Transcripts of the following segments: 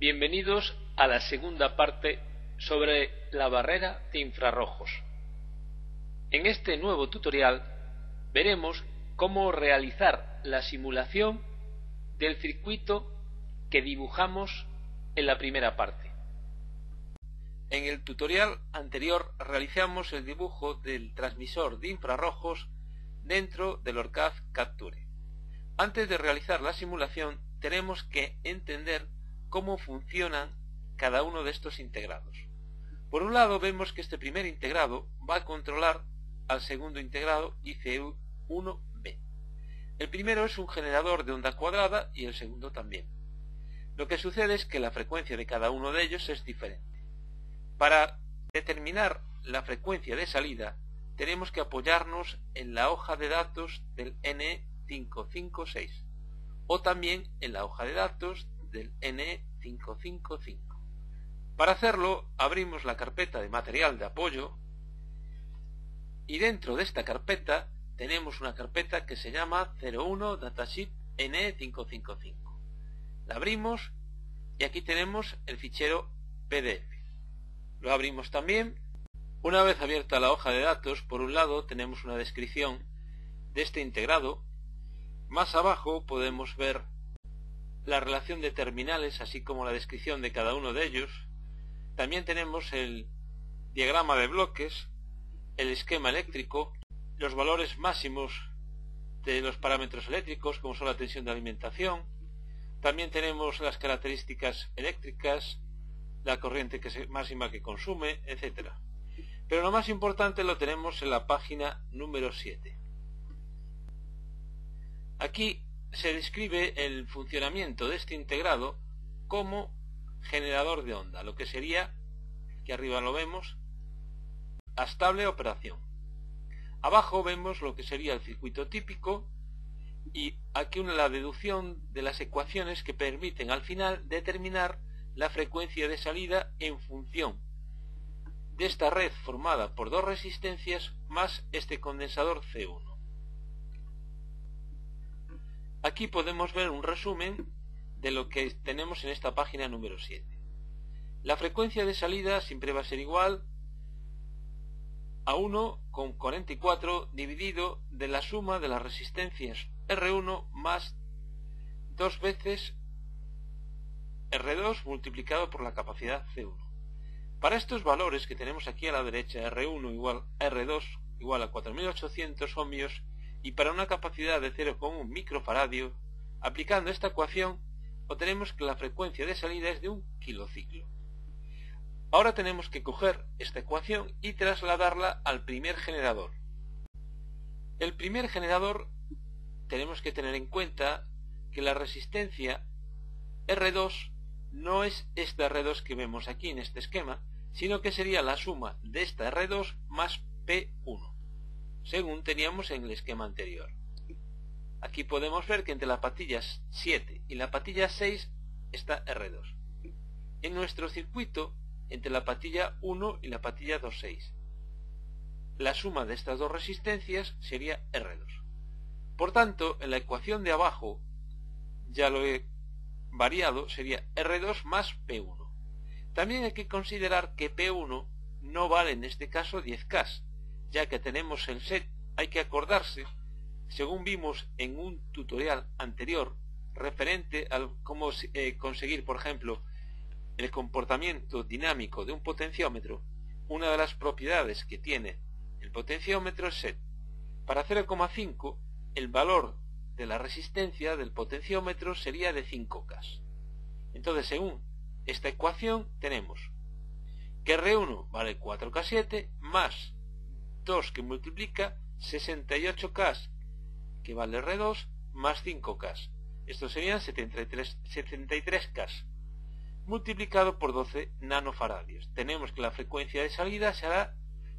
Bienvenidos a la segunda parte sobre la barrera de infrarrojos. En este nuevo tutorial veremos cómo realizar la simulación del circuito que dibujamos en la primera parte. En el tutorial anterior realizamos el dibujo del transmisor de infrarrojos dentro del OrCAD Capture. Antes de realizar la simulación tenemos que entender cómo funcionan cada uno de estos integrados. Por un lado vemos que este primer integrado va a controlar al segundo integrado ICU1B. El primero es un generador de onda cuadrada y el segundo también. Lo que sucede es que la frecuencia de cada uno de ellos es diferente. Para determinar la frecuencia de salida tenemos que apoyarnos en la hoja de datos del NE556 o también en la hoja de datos del NE555. Para hacerlo abrimos la carpeta de material de apoyo y dentro de esta carpeta tenemos una carpeta que se llama 01 Datasheet NE555. La abrimos y aquí tenemos el fichero PDF. Lo abrimos también. Una vez abierta la hoja de datos, por un lado tenemos una descripción de este integrado. Más abajo podemos ver la relación de terminales, así como la descripción de cada uno de ellos. También tenemos el diagrama de bloques, el esquema eléctrico, los valores máximos de los parámetros eléctricos, como son la tensión de alimentación. También tenemos las características eléctricas, la corriente máxima que consume, etc. Pero lo más importante lo tenemos en la página número 7. Aquí se describe el funcionamiento de este integrado como generador de onda, lo que sería, aquí arriba lo vemos, a estable operación. Abajo vemos lo que sería el circuito típico y aquí la deducción de las ecuaciones que permiten al final determinar la frecuencia de salida en función de esta red formada por dos resistencias más este condensador C1. Aquí podemos ver un resumen de lo que tenemos en esta página número 7. La frecuencia de salida siempre va a ser igual a 1,44 dividido de la suma de las resistencias R1 más 2 veces R2 multiplicado por la capacidad C1. Para estos valores que tenemos aquí a la derecha, R1 igual a R2 igual a 4800 ohmios, y para una capacidad de 0,1 microfaradio, aplicando esta ecuación obtenemos que la frecuencia de salida es de 1 kilociclo. Ahora tenemos que coger esta ecuación y trasladarla al primer generador. El primer generador tenemos que tener en cuenta que la resistencia R2 no es esta R2 que vemos aquí en este esquema, sino que sería la suma de esta R2 más P1. Según teníamos en el esquema anterior. Aquí podemos ver que entre la patilla 7 y la patilla 6 está R2. En nuestro circuito, entre la patilla 1 y la patilla 2.6, la suma de estas dos resistencias sería R2. Por tanto, en la ecuación de abajo, ya lo he variado, sería R2 más P1. También hay que considerar que P1 no vale en este caso 10K, ya que tenemos el set. Hay que acordarse, según vimos en un tutorial anterior referente a cómo conseguir, por ejemplo, el comportamiento dinámico de un potenciómetro, una de las propiedades que tiene el potenciómetro es set. Para 0,5 el valor de la resistencia del potenciómetro sería de 5K. Entonces, según esta ecuación tenemos que R1 vale 4K7 más 2 que multiplica 68K que vale R2 más 5K. Esto serían 73K multiplicado por 12 nanofaradios. Tenemos que la frecuencia de salida será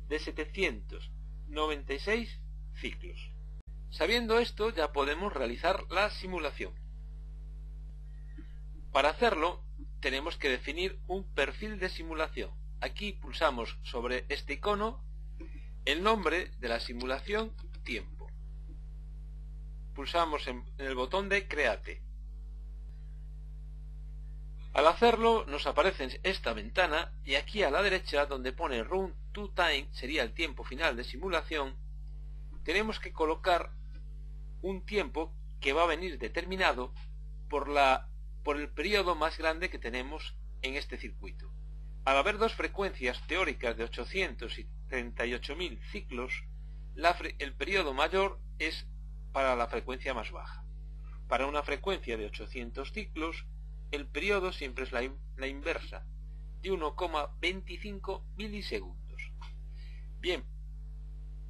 de 796 ciclos. Sabiendo esto, ya podemos realizar la simulación. Para hacerlo tenemos que definir un perfil de simulación. Aquí pulsamos sobre este icono el nombre de la simulación tiempo. Pulsamos en el botón de Create. Al hacerlo nos aparece esta ventana y aquí a la derecha donde pone Run to Time, sería el tiempo final de simulación, tenemos que colocar un tiempo que va a venir determinado por el periodo más grande que tenemos en este circuito. Al haber dos frecuencias teóricas de 800 y 38.000 ciclos, el periodo mayor es para la frecuencia más baja. Para una frecuencia de 800 ciclos, el periodo siempre es la inversa, de 1,25 milisegundos. Bien,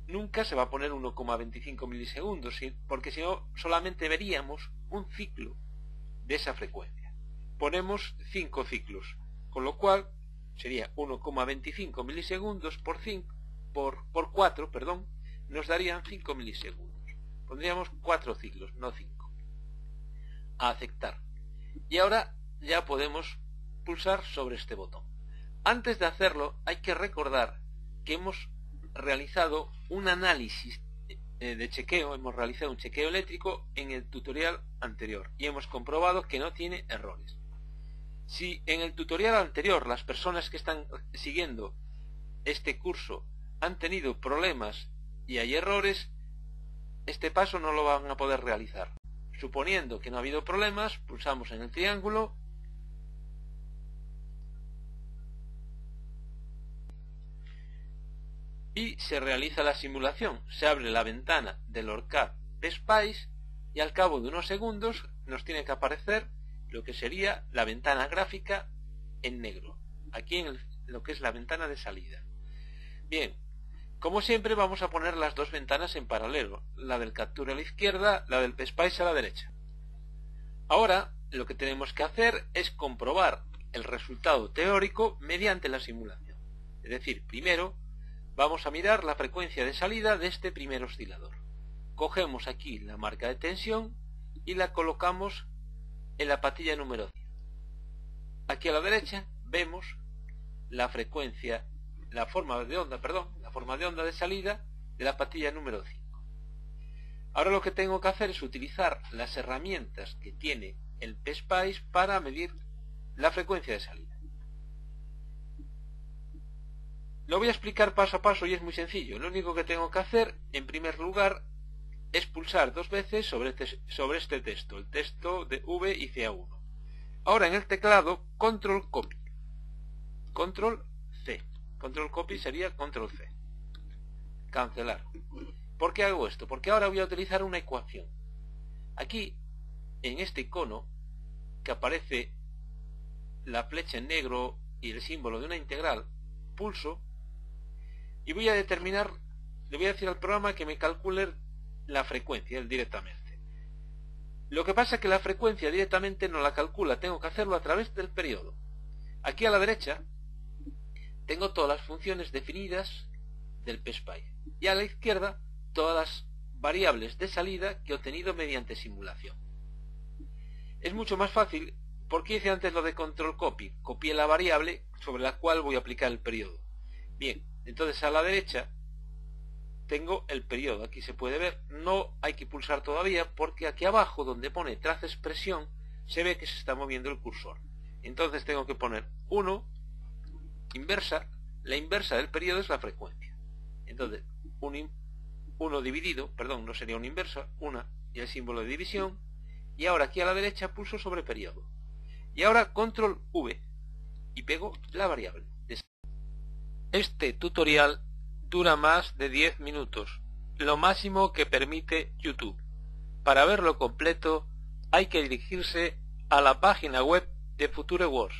nunca se va a poner 1,25 milisegundos, porque si no solamente veríamos un ciclo de esa frecuencia. Ponemos 5 ciclos, con lo cual sería 1,25 milisegundos por 4, nos darían 5 milisegundos. Pondríamos 4 ciclos, no 5. A aceptar. Y ahora ya podemos pulsar sobre este botón. Antes de hacerlo hay que recordar que hemos realizado un análisis de chequeo, hemos realizado un chequeo eléctrico en el tutorial anterior y hemos comprobado que no tiene errores. Si en el tutorial anterior las personas que están siguiendo este curso han tenido problemas y hay errores, este paso no lo van a poder realizar. Suponiendo que no ha habido problemas, pulsamos en el triángulo y se realiza la simulación. Se abre la ventana del OrCAD PSpice y al cabo de unos segundos nos tiene que aparecer lo que sería la ventana gráfica en negro, aquí en lo que es la ventana de salida. Bien, como siempre vamos a poner las dos ventanas en paralelo, la del Capture a la izquierda, la del PSpice a la derecha. Ahora lo que tenemos que hacer es comprobar el resultado teórico mediante la simulación. Es decir, primero vamos a mirar la frecuencia de salida de este primer oscilador. Cogemos aquí la marca de tensión y la colocamos en la patilla número 100. Aquí a la derecha vemos la frecuencia, la forma de onda de salida de la patilla número 5. Ahora lo que tengo que hacer es utilizar las herramientas que tiene el PSpice para medir la frecuencia de salida. Lo voy a explicar paso a paso y es muy sencillo. Lo único que tengo que hacer, en primer lugar, es pulsar 2 veces sobre este texto, el texto de V y CA1. Ahora en el teclado, Control Copy. Control C. Control Copy sería Control C. Cancelar. ¿Por qué hago esto? Porque ahora voy a utilizar una ecuación. Aquí, en este icono, que aparece la flecha en negro y el símbolo de una integral, pulso y voy a determinar, le voy a decir al programa que me calcule la frecuencia él directamente. Lo que pasa es que la frecuencia directamente no la calcula, tengo que hacerlo a través del periodo. Aquí a la derecha tengo todas las funciones definidas del PSpice y a la izquierda todas las variables de salida que he obtenido mediante simulación. Es mucho más fácil porque hice antes lo de Control Copy, copié la variable sobre la cual voy a aplicar el periodo. Bien, entonces a la derecha tengo el periodo, aquí se puede ver, no hay que pulsar todavía porque aquí abajo donde pone traza expresión se ve que se está moviendo el cursor. Entonces tengo que poner 1, inversa, la inversa del periodo es la frecuencia. Entonces 1 dividido, perdón, no sería una inversa, 1 y el símbolo de división, y ahora aquí a la derecha pulso sobre periodo. Y ahora Control V y pego la variable. Este tutorial dura más de 10 minutos, lo máximo que permite YouTube. Para verlo completo hay que dirigirse a la página web de FutureWorks.